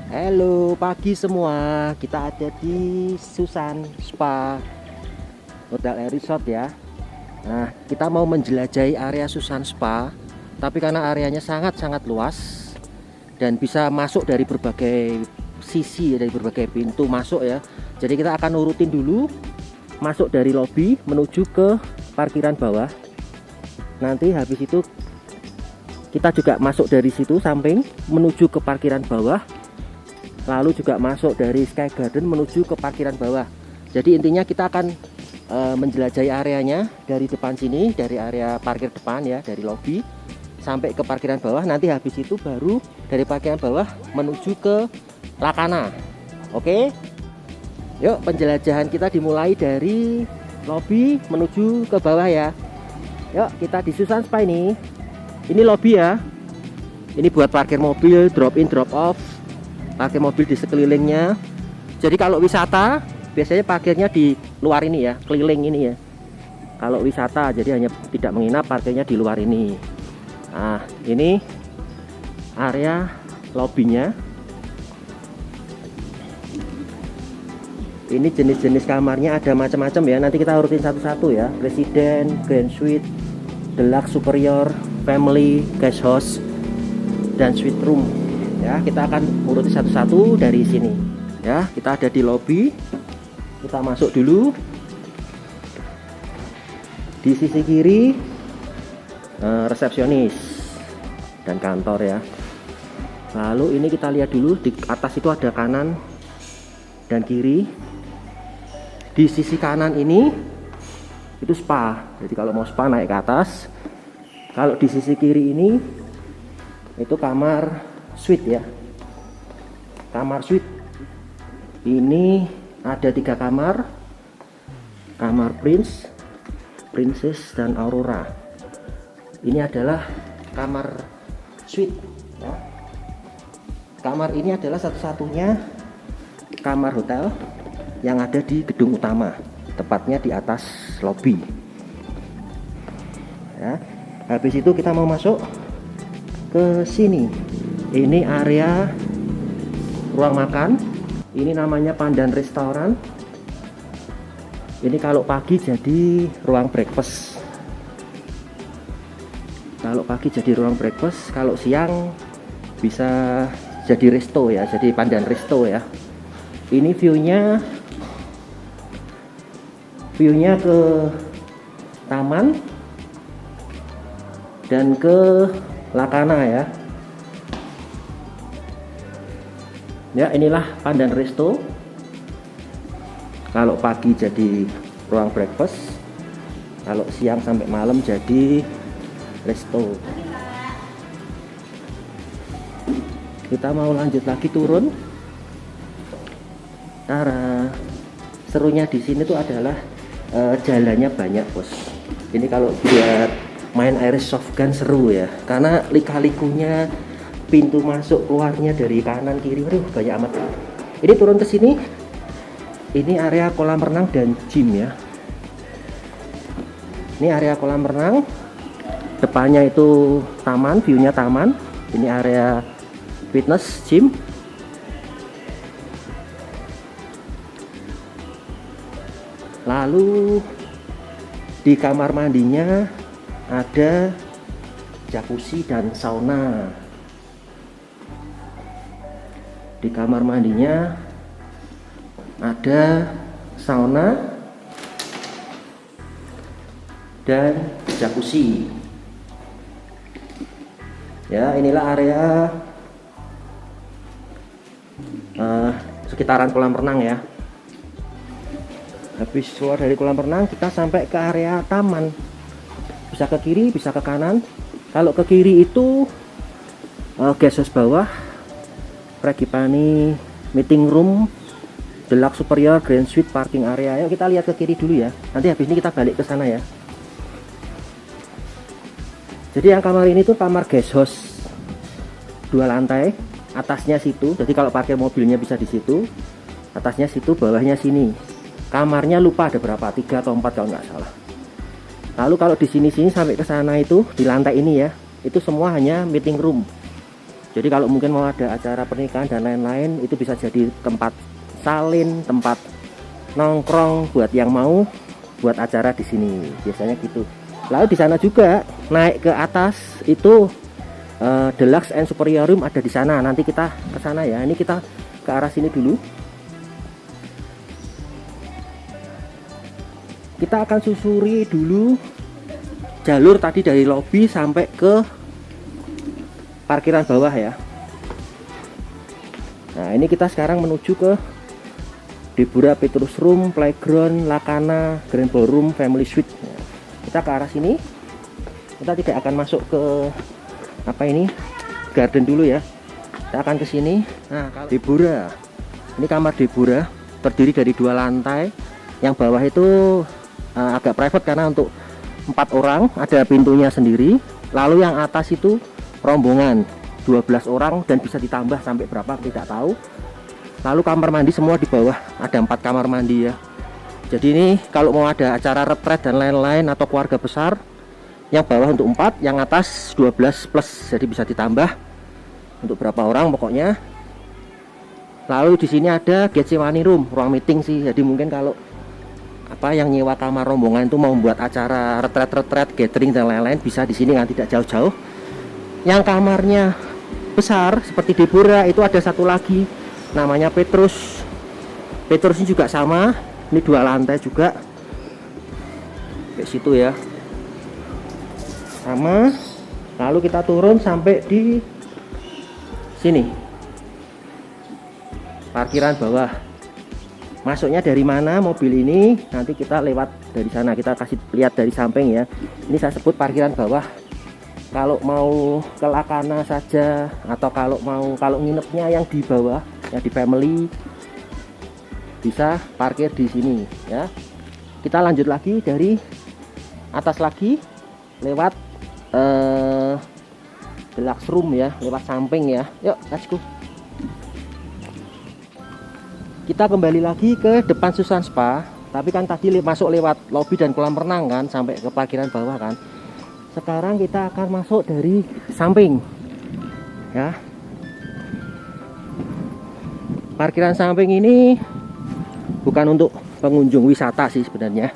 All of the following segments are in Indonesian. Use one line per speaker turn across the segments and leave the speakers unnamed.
Halo pagi semua, kita ada di Susan Spa Hotel and Resort ya. Nah, kita mau menjelajahi area Susan Spa, tapi karena areanya sangat-sangat luas dan bisa masuk dari berbagai sisi, dari berbagai pintu masuk ya. Jadi kita akan urutin dulu, masuk dari lobi menuju ke parkiran bawah. Nanti habis itu kita juga masuk dari situ samping menuju ke parkiran bawah. Lalu juga masuk dari Sky Garden menuju ke parkiran bawah. Jadi intinya kita akan menjelajahi areanya dari depan sini, dari area parkir depan ya, dari lobi sampai ke parkiran bawah. Nanti habis itu baru dari parkiran bawah menuju ke Lakana. Oke? Yuk, penjelajahan kita dimulai dari lobi menuju ke bawah ya. Yuk, kita di Susan Spa ini. Ini lobi ya. Ini buat parkir mobil, drop in, drop off. Parkir mobil di sekelilingnya. Jadi kalau wisata biasanya parkirnya di luar ini ya, keliling ini ya. Kalau wisata jadi hanya tidak menginap, parkirnya di luar ini. Nah, ini area lobinya. Ini jenis-jenis kamarnya ada macam-macam ya. Nanti kita urutin satu-satu ya. Resident, Grand Suite, Deluxe Superior, Family, Guest House, dan Suite Room. Ya, kita akan uruti satu-satu dari sini. Ya, kita ada di lobi. Kita masuk dulu. Di sisi kiri resepsionis dan kantor ya. Lalu ini kita lihat dulu di atas itu ada kanan dan kiri. Di sisi kanan ini itu spa. Jadi kalau mau spa naik ke atas. Kalau di sisi kiri ini itu kamar suite ya, kamar suite. Ini ada 3 kamar, kamar Prince, Princess, dan Aurora. Ini adalah kamar suite ya. Kamar ini adalah satu-satunya kamar hotel yang ada di gedung utama, tepatnya di atas lobi ya. Habis itu kita mau masuk ke sini. Ini area ruang makan. Ini namanya Pandan Restoran. Ini kalau pagi jadi ruang breakfast. Kalau pagi jadi ruang breakfast, kalau siang bisa jadi resto ya, jadi Pandan Resto ya. Ini viewnya ke taman dan ke Lakana ya. Ya, inilah Pandan Resto. Kalau pagi jadi ruang breakfast, kalau siang sampai malam jadi resto. Kita mau lanjut lagi turun. Tara. Serunya di sini tuh adalah jalannya banyak, Bos. Ini kalau buat main airsoft gun seru ya, karena lika-likunya, pintu masuk keluarnya dari kanan kiri, aduh banyak amat. Ini turun ke sini. Ini area kolam renang dan gym ya. Ini area kolam renang. Depannya itu taman, viewnya taman. Ini area fitness gym. Lalu di kamar mandinya ada jacuzzi dan sauna. Di kamar mandinya ada sauna dan jacuzzi. Ya, inilah area sekitaran kolam renang ya. Habis keluar dari kolam renang, kita sampai ke area taman. Bisa ke kiri, bisa ke kanan. Kalau ke kiri itu guest house bawah, Fragipani meeting room, Deluxe Superior, Grand Suite, parking area. Yuk kita lihat ke kiri dulu ya. Nanti habis ini kita balik ke sana ya. Jadi yang kamar ini tuh kamar guest house 2 lantai, atasnya situ. Jadi kalau parkir mobilnya bisa di situ. Atasnya situ, bawahnya sini. Kamarnya lupa ada berapa, 3 atau 4 kalau nggak salah. Lalu kalau di sini sampai ke sana itu di lantai ini ya, itu semua hanya meeting room. Jadi kalau mungkin mau ada acara pernikahan dan lain-lain, itu bisa jadi tempat salin, tempat nongkrong buat yang mau buat acara di sini. Biasanya gitu. Lalu di sana juga naik ke atas itu Deluxe and Superior Room ada di sana. Nanti kita ke sana ya. Ini kita ke arah sini dulu. Kita akan susuri dulu jalur tadi dari lobi sampai ke parkiran bawah ya. Nah, ini kita sekarang menuju ke Deborah Petrus Room, Playground, Lakana, Grand Ballroom, Family Suite. Nah, kita ke arah sini. Kita tidak akan masuk ke apa ini? Garden dulu ya. Kita akan ke sini. Nah, kalau Deborah. Ini kamar Deborah, terdiri dari 2 lantai. Yang bawah itu agak private karena untuk 4 orang, ada pintunya sendiri. Lalu yang atas itu rombongan 12 orang dan bisa ditambah sampai berapa tidak tahu. Lalu kamar mandi semua di bawah, ada 4 kamar mandi ya. Jadi ini kalau mau ada acara retret dan lain-lain atau keluarga besar, yang bawah untuk 4, yang atas 12 plus, jadi bisa ditambah untuk berapa orang pokoknya. Lalu di sini ada Getsemani Room, ruang meeting sih. Jadi mungkin kalau apa yang nyewa kamar rombongan itu mau membuat acara retret, gathering dan lain-lain, bisa di sini kan, tidak jauh-jauh. Yang kamarnya besar seperti Deborah itu ada satu lagi namanya Petrus. Petrus ini juga sama, ini 2 lantai juga kayak situ ya, sama. Lalu kita turun sampai di sini parkiran bawah. Masuknya dari mana mobil ini, nanti kita lewat dari sana, kita kasih lihat dari samping ya. Ini saya sebut parkiran bawah. Kalau mau ke Lakana saja atau kalau nginepnya yang di bawah, yang di family, bisa parkir di sini ya. Kita lanjut lagi dari atas lagi lewat Deluxe Room ya, lewat samping ya. Yuk, let's go. Kita kembali lagi ke depan Susan Spa, tapi kan tadi masuk lewat lobi dan kolam renang kan, sampai ke parkiran bawah kan. Sekarang kita akan masuk dari samping ya. Parkiran samping ini bukan untuk pengunjung wisata sih sebenarnya.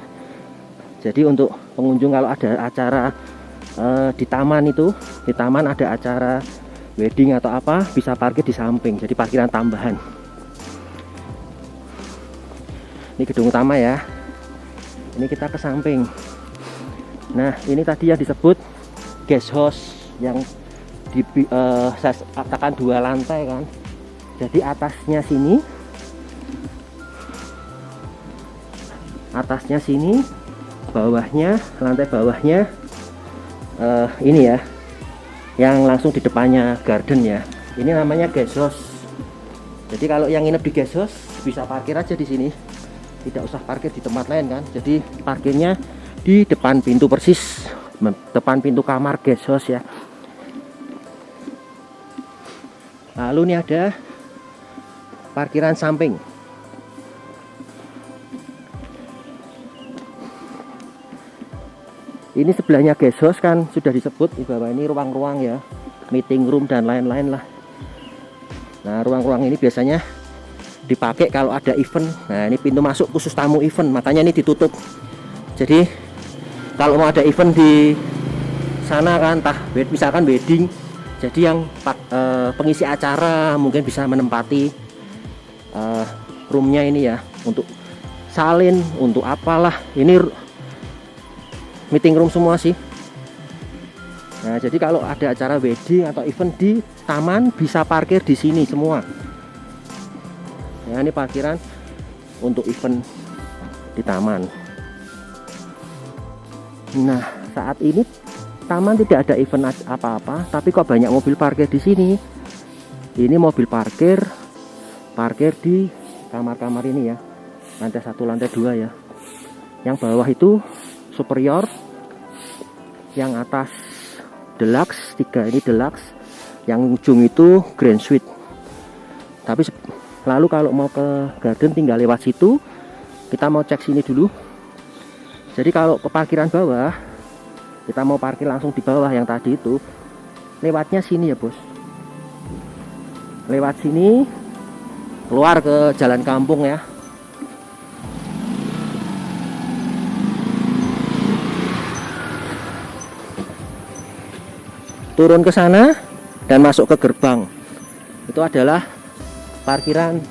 Jadi untuk pengunjung kalau ada acara di taman itu, di taman ada acara wedding atau apa, bisa parkir di samping. Jadi parkiran tambahan. Ini gedung utama ya. Ini kita ke samping. Nah, ini tadi yang disebut guest house yang saya katakan 2 lantai kan. Jadi atasnya sini, bawahnya, lantai bawahnya ini ya, yang langsung di depannya garden ya. Ini namanya guest house. Jadi kalau yang nginep di guest house bisa parkir aja di sini, tidak usah parkir di tempat lain kan. Jadi parkirnya di depan pintu persis, depan pintu kamar guest house ya. Lalu ini ada parkiran samping. Ini sebelahnya guest house kan sudah disebut di bawah ini ruang-ruang ya, meeting room dan lain-lain lah. Nah, ruang-ruang ini biasanya dipakai kalau ada event. Nah, ini pintu masuk khusus tamu event, makanya ini ditutup. Jadi kalau mau ada event di sana kan, entah misalkan wedding, jadi yang pengisi acara mungkin bisa menempati roomnya ini ya, untuk salin, untuk apalah. Ini meeting room semua sih. Nah, jadi kalau ada acara wedding atau event di taman bisa parkir di sini semua. Ya, ini parkiran untuk event di taman. Nah, saat ini taman tidak ada event apa-apa, tapi kok banyak mobil parkir di sini. Ini mobil parkir di kamar-kamar ini ya, lantai 1, lantai 2 ya. Yang bawah itu superior, yang atas deluxe, 3 ini deluxe, yang ujung itu grand suite. Tapi lalu kalau mau ke garden tinggal lewat situ. Kita mau cek sini dulu. Jadi kalau ke parkiran bawah, kita mau parkir langsung di bawah yang tadi itu, lewatnya sini ya bos. lewat sini keluar ke jalan kampung ya. Turun ke sana dan masuk ke gerbang. Itu adalah parkiran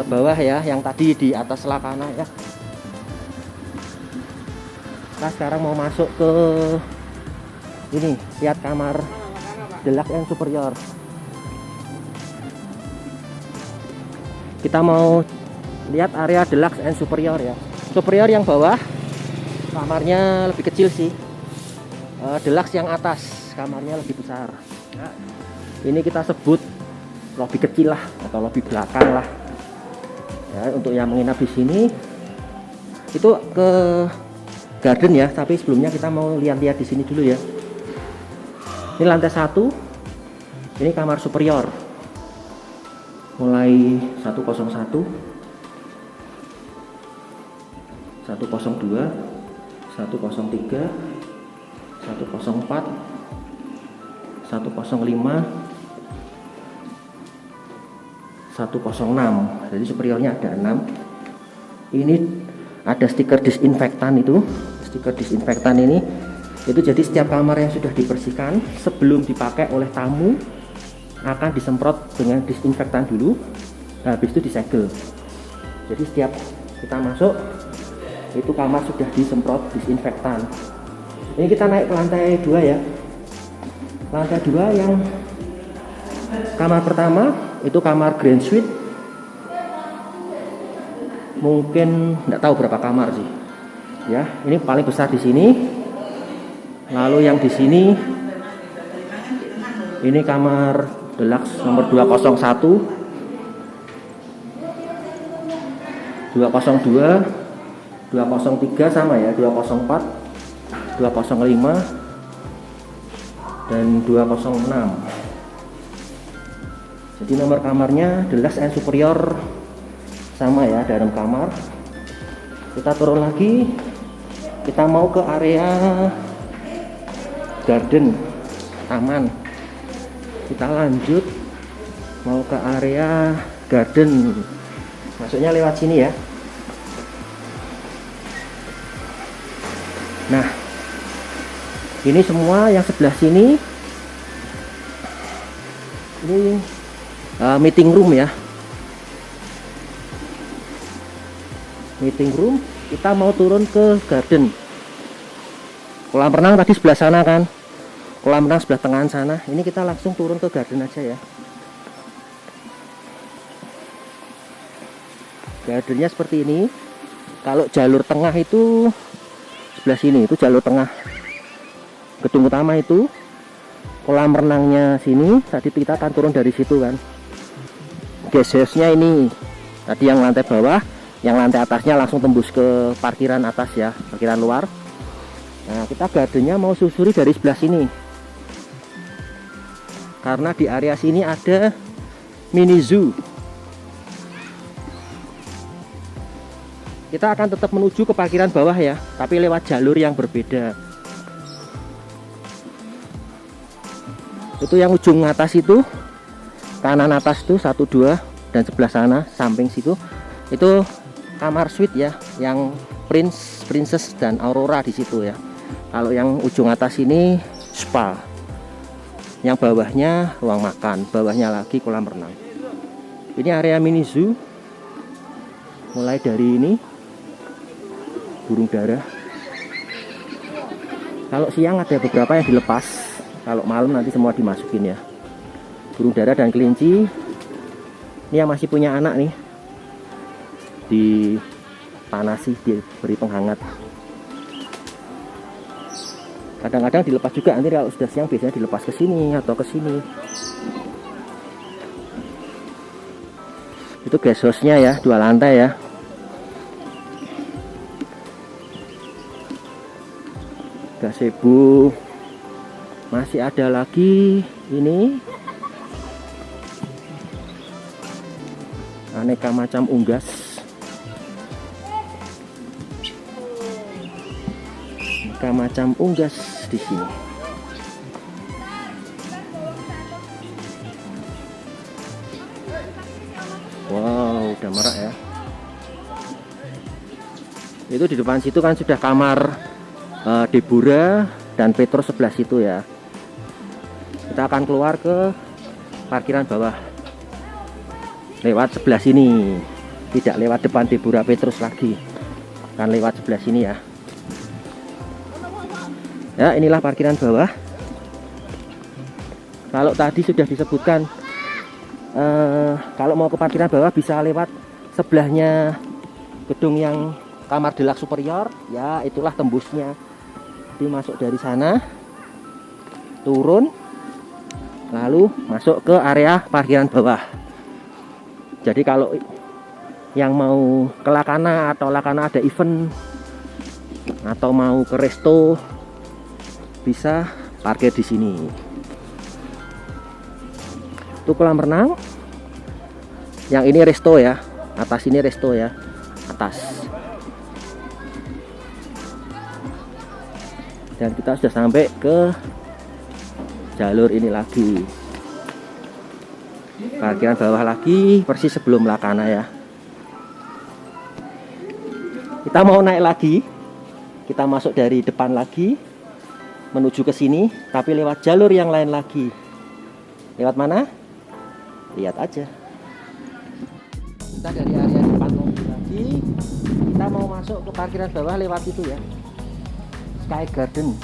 bawah ya, yang tadi di atas Lakana ya. Nah, sekarang mau masuk ke ini, lihat kamar Deluxe and Superior. Kita mau lihat area Deluxe and Superior ya. Superior yang bawah kamarnya lebih kecil sih. Deluxe yang atas kamarnya lebih besar. Ini kita sebut lobby kecil lah atau lobby belakang lah. Ya, untuk yang menginap di sini itu ke garden ya, tapi sebelumnya kita mau lihat-lihat di sini dulu ya. Ini lantai 1. Ini kamar superior. Mulai 101, 102, 103, 104, 105, 106. Jadi superiornya ada 6. Ini ada stiker disinfektan itu. Stiker disinfektan ini itu jadi setiap kamar yang sudah dibersihkan sebelum dipakai oleh tamu akan disemprot dengan disinfektan dulu. Habis itu disegel. Jadi setiap kita masuk itu kamar sudah disemprot disinfektan. Ini kita naik ke lantai 2 ya. Lantai 2 yang kamar pertama itu kamar Grand Suite. Mungkin nggak tahu berapa kamar sih. Ya, ini paling besar di sini. Lalu yang di sini ini kamar Deluxe nomor 201, 202, 203 sama ya, 204, 205 dan 206. Jadi nomor kamarnya Deluxe and Superior sama ya, ada 6 kamar. Kita turun lagi, kita mau ke area garden, taman. Kita lanjut mau ke area garden. Masuknya lewat sini ya. Nah, ini semua yang sebelah sini ini meeting room ya. Meeting room. Kita mau turun ke garden. Kolam renang tadi sebelah sana kan. Kolam renang sebelah tengah sana. Ini kita langsung turun ke garden aja ya. Gardennya seperti ini. Kalau jalur tengah itu sebelah sini, itu jalur tengah. Gedung utama itu. Kolam renangnya sini. Tadi kita akan turun dari situ kan. Guest house-nya ini. Tadi yang lantai bawah, yang lantai atasnya langsung tembus ke parkiran atas ya, parkiran luar. Nah, kita gardennya mau susuri dari sebelah sini. Karena di area sini ada mini zoo. Kita akan tetap menuju ke parkiran bawah ya, tapi lewat jalur yang berbeda. Itu yang ujung atas itu, kanan atas tuh 1, 2, dan sebelah sana samping situ itu kamar suite ya, yang Prince, Princess dan Aurora di situ ya. Kalau yang ujung atas ini spa. Yang bawahnya ruang makan, bawahnya lagi kolam renang. Ini area mini zoo. Mulai dari ini burung dara. Kalau siang ada beberapa yang dilepas, kalau malam nanti semua dimasukin ya. Burung dara dan kelinci. Ini yang masih punya anak nih, dipanasi, diberi penghangat. Kadang-kadang dilepas juga, nanti kalau sudah siang biasanya dilepas ke sini atau ke sini. Itu guest house-nya ya, 2 lantai ya. Gazebo. Masih ada lagi ini. Aneka macam unggas. Macam unggas di sini. ada merak ya. Itu di depan situ kan sudah kamar Deborah dan Petrus sebelah situ ya. Kita akan keluar ke parkiran bawah lewat sebelah sini, tidak lewat depan Deborah Petrus lagi, kan lewat sebelah sini ya. Ya, inilah parkiran bawah. Kalau tadi sudah disebutkan, kalau mau ke parkiran bawah bisa lewat sebelahnya gedung yang kamar deluxe superior ya, itulah tembusnya. Jadi masuk dari sana, turun, lalu masuk ke area parkiran bawah. Jadi kalau yang mau ke Lakana atau Lakana ada event atau mau ke resto, bisa parkir di sini. Itu kolam renang. Yang ini resto ya, atas ini resto ya, atas. Dan kita sudah sampai ke jalur ini lagi, parkiran bawah lagi, persis sebelum Lakana ya. Kita mau naik lagi, kita masuk dari depan lagi menuju ke sini, tapi lewat jalur yang lain lagi. Lewat mana? Lihat aja. Kita dari area depan lagi, kita mau masuk ke parkiran bawah lewat itu ya, Sky Garden,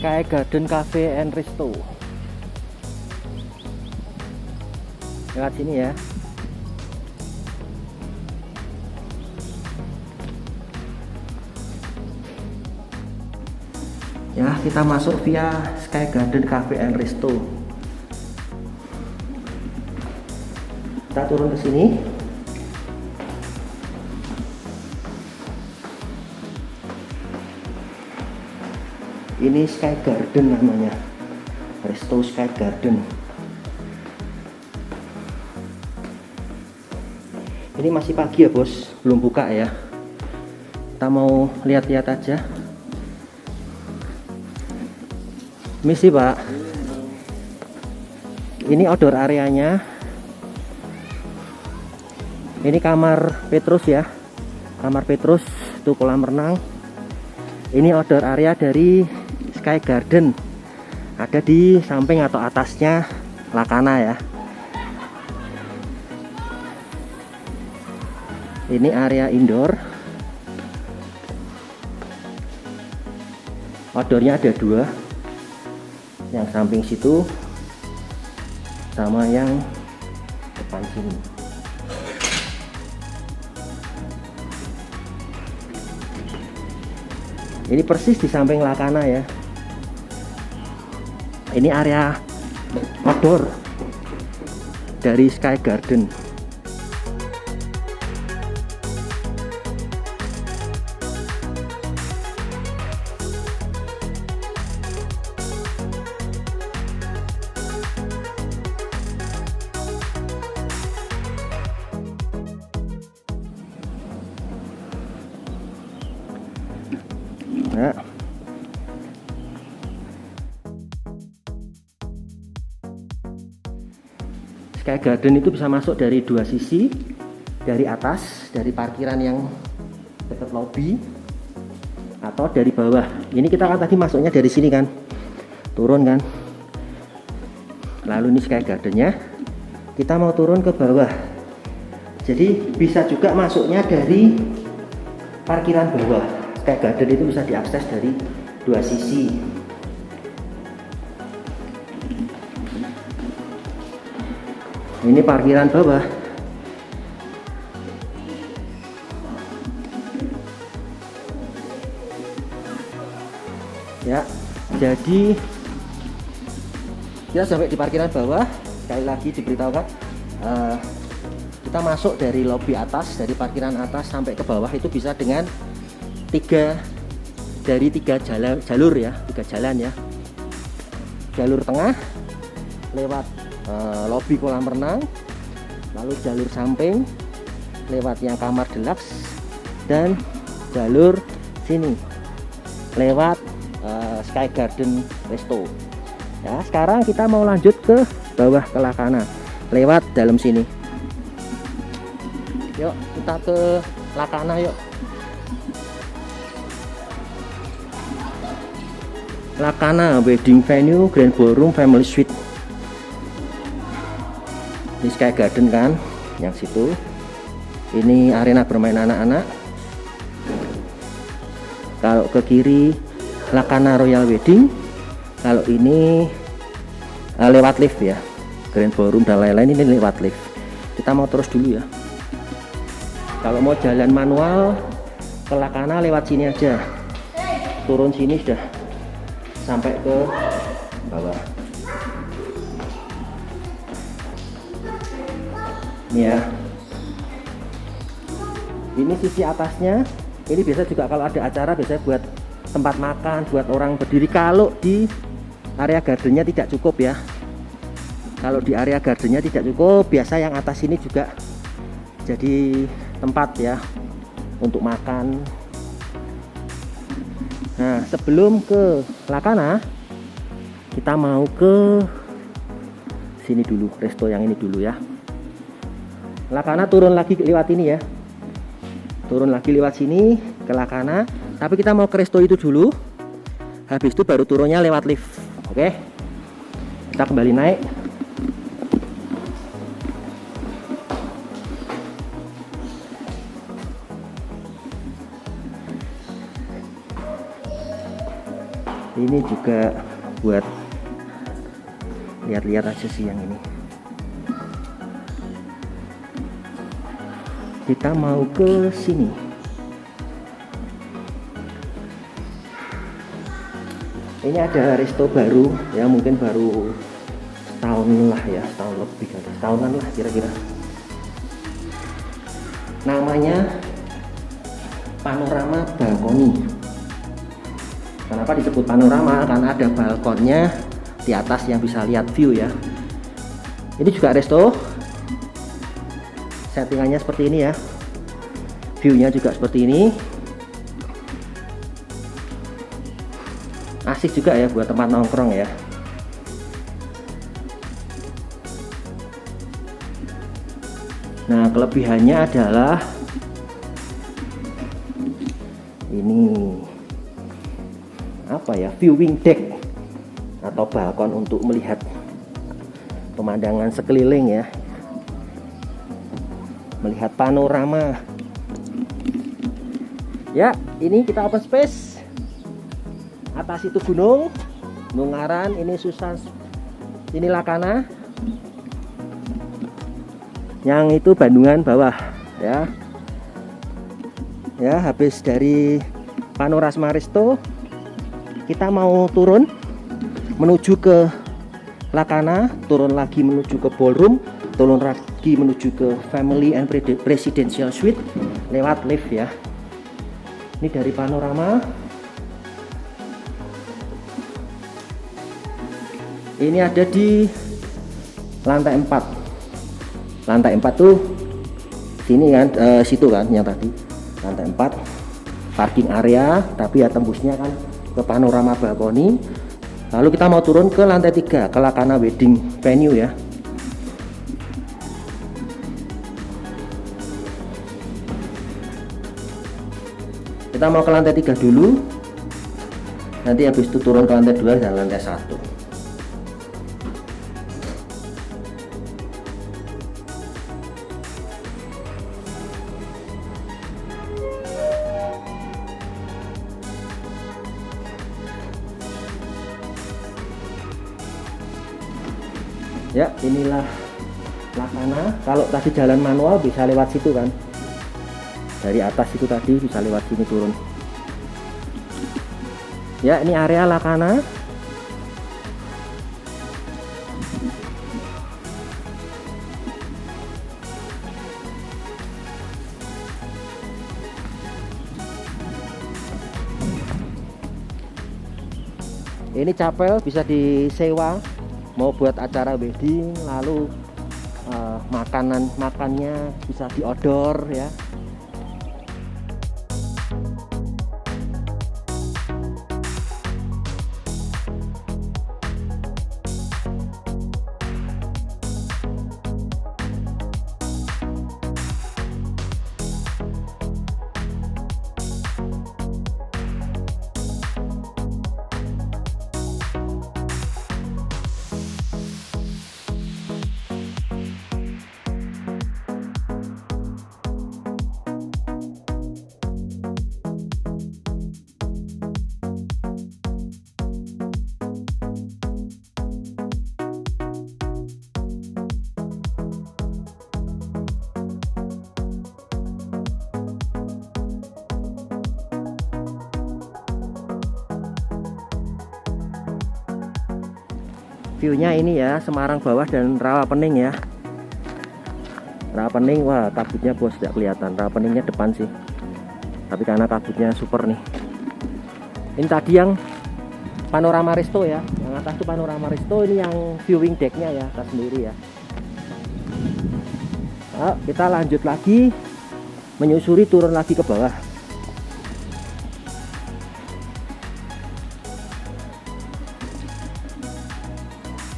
Sky Garden Cafe and Resto. Lewat sini ya. Ya, kita masuk via Sky Garden Cafe and Resto. Kita turun ke sini. Ini Sky Garden namanya, Resto Sky Garden. Ini masih pagi ya bos, belum buka ya. Kita mau lihat-lihat aja. Misi pak, ini outdoor areanya. Ini kamar Petrus ya, kamar Petrus, itu kolam renang. Ini outdoor area dari Sky Garden, ada di samping atau atasnya Lakana ya. Ini area indoor. Outdoornya ada dua, yang samping situ sama yang depan sini. Ini persis di samping Lakana ya. Ini area outdoor dari Sky Garden. Nah, Sky Garden itu bisa masuk dari dua sisi, dari atas, dari parkiran yang dekat lobby, atau dari bawah. Ini kita kan tadi masuknya dari sini kan, turun kan, lalu ini Sky Gardennya, kita mau turun ke bawah. Jadi bisa juga masuknya dari parkiran bawah. Sky Garden itu bisa diakses dari dua sisi. Ini parkiran bawah. Ya, jadi kita sampai di parkiran bawah. Sekali lagi diberitahukan, kita masuk dari lobi atas, dari parkiran atas sampai ke bawah itu bisa dengan tiga jalur ya, tiga jalan ya. Jalur tengah lewat lobi kolam renang, lalu jalur samping lewat yang kamar deluxe, dan jalur sini lewat Sky Garden Resto. Ya, sekarang kita mau lanjut ke bawah ke Lakana. lewat dalam sini. Yuk kita ke Lakana yuk. Lakana Wedding Venue Grand Ballroom Family Suite. Ini Sky Garden kan, yang situ. Ini arena bermain anak-anak. Kalau ke kiri Lakana Royal Wedding. Kalau ini lewat lift ya, Grand Ballroom dan lain-lain ini lewat lift. Kita mau terus dulu ya. Kalau mau jalan manual ke Lakana lewat sini aja. Turun sini sudah sampai ke bawah. Ini ya. Ini sisi atasnya. Ini biasa juga kalau ada acara biasanya buat tempat makan, buat orang berdiri. Kalau di area gardennya tidak cukup ya. Kalau di area gardennya tidak cukup, biasa yang atas ini juga jadi tempat ya untuk makan. Nah, sebelum ke Lakana, kita mau ke sini dulu, resto yang ini dulu ya. Lakana turun lagi lewat ini ya. Turun lagi lewat sini ke Lakana, tapi kita mau ke resto itu dulu. Habis itu baru turunnya lewat lift. Oke. Kita kembali naik. Ini juga buat lihat-lihat aja sih yang ini. Kita mau ke sini. Ini ada resto baru ya, mungkin baru setahun lah ya, setahun lebih kali, setahunan lah kira-kira. Namanya Panorama Balkoni. Kenapa disebut panorama? Karena ada balkonnya di atas yang bisa lihat view ya. Ini juga resto. Settingannya seperti ini ya. Viewnya juga seperti ini. Asik juga ya buat tempat nongkrong ya. Nah, kelebihannya adalah ini apa ya, viewing deck atau balkon untuk melihat pemandangan sekeliling ya, melihat panorama ya. Ini kita open space, atas itu gunung Ngaran, ini Susan, ini Lakana, yang itu Bandungan bawah ya. Ya, habis dari Panorama Resto kita mau turun menuju ke Lakana, turun lagi menuju ke ballroom, turun lagi menuju ke family and presidential suite lewat lift ya. Ini dari Panorama. Ini ada di lantai 4. Lantai 4 tuh sini kan, situ kan yang tadi. Lantai 4 parking area, tapi ya tembusnya kan ke Panorama Balkoni. Lalu kita mau turun ke lantai 3 ke Lakana Wedding Venue ya. Kita mau ke lantai 3 dulu. Nanti habis itu turun ke lantai 2 dan lantai 1. Ya, inilah Lakana. Kalau tadi jalan manual bisa lewat situ kan. Dari atas itu tadi bisa lewat sini turun. Ya, ini area Lakana. Ini chapel bisa disewa, mau buat acara wedding, lalu makannya bisa di outdoor ya. View-nya ini ya, Semarang bawah dan Rawapening ya. Rawapening, wah kabutnya bos tidak kelihatan. Rawapeningnya depan sih, tapi karena kabutnya super nih. Ini tadi yang panorama resto ya, yang atas itu panorama resto, ini yang viewing decknya ya, atas sendiri ya. Nah, kita lanjut lagi menyusuri, turun lagi ke bawah.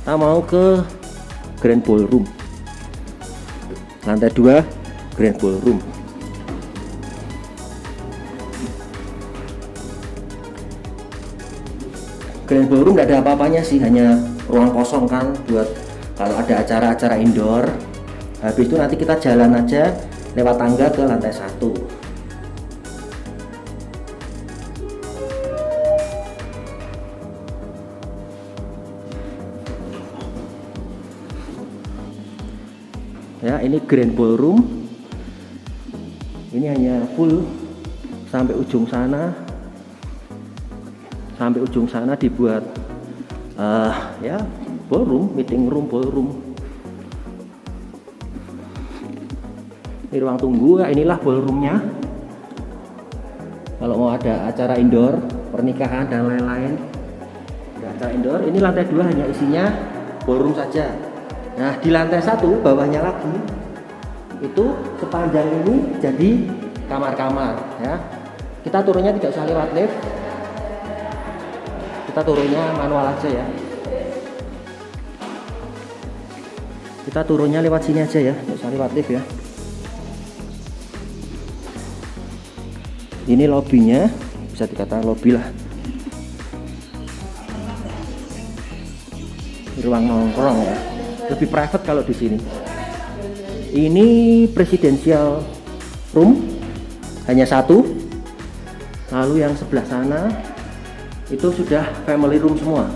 Kita mau ke Grand Ballroom, lantai 2 Grand Ballroom. Grand Ballroom nggak ada apa-apanya sih, hanya ruang kosong kan buat kalau ada acara-acara indoor. Habis itu nanti kita jalan aja lewat tangga ke lantai 1. Ya, ini Grand Ballroom. Ini hanya full sampai ujung sana. Sampai ujung sana dibuat ya ballroom, meeting room, ballroom. Ini ruang tunggu. Inilah ballroomnya. Kalau mau ada acara indoor, pernikahan dan lain-lain, ada acara indoor. Ini lantai 2 hanya isinya ballroom saja. Nah, di lantai 1 bawahnya lagi itu sepanjang ini jadi kamar-kamar ya. Kita turunnya tidak usah lewat lift, kita turunnya manual aja ya. Kita turunnya lewat sini aja ya, tidak usah lewat lift ya. Ini lobbynya, bisa dikatakan lobby lah. Ruang nongkrong ya, lebih private kalau di sini. Ini presidential room, hanya 1. Lalu yang sebelah sana itu sudah family room semua.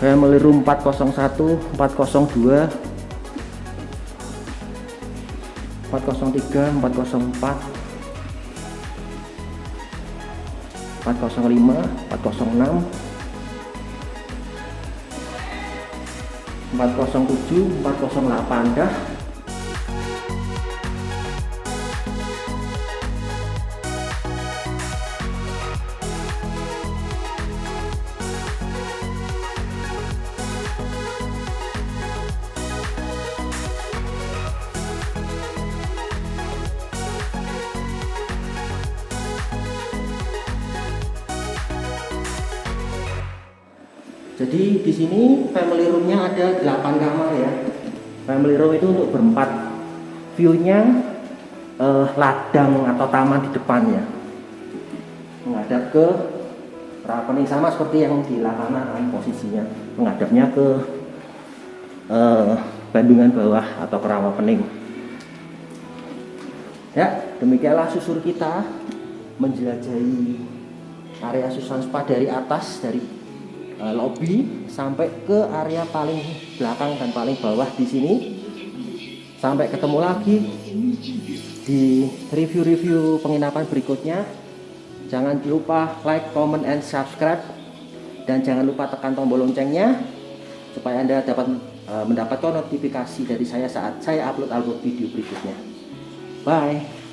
Family room 401, 402, 403, 404, 405, 406, 407, 408 dah. Jadi di sini family roomnya ada 8 kamar ya. Family room itu untuk berempat. View-nya ladang atau taman di depannya, menghadap ke Rawapening, sama seperti yang di Lahana kan posisinya, menghadapnya ke Bandungan bawah atau ke Rawapening. Ya, demikianlah susur kita menjelajahi area Susan Spa dari atas, dari lobby sampai ke area paling belakang dan paling bawah di sini. Sampai ketemu lagi di review-review penginapan berikutnya. Jangan lupa like, comment, and subscribe, dan jangan lupa tekan tombol loncengnya supaya Anda dapat mendapatkan notifikasi dari saya saat saya upload video berikutnya. Bye.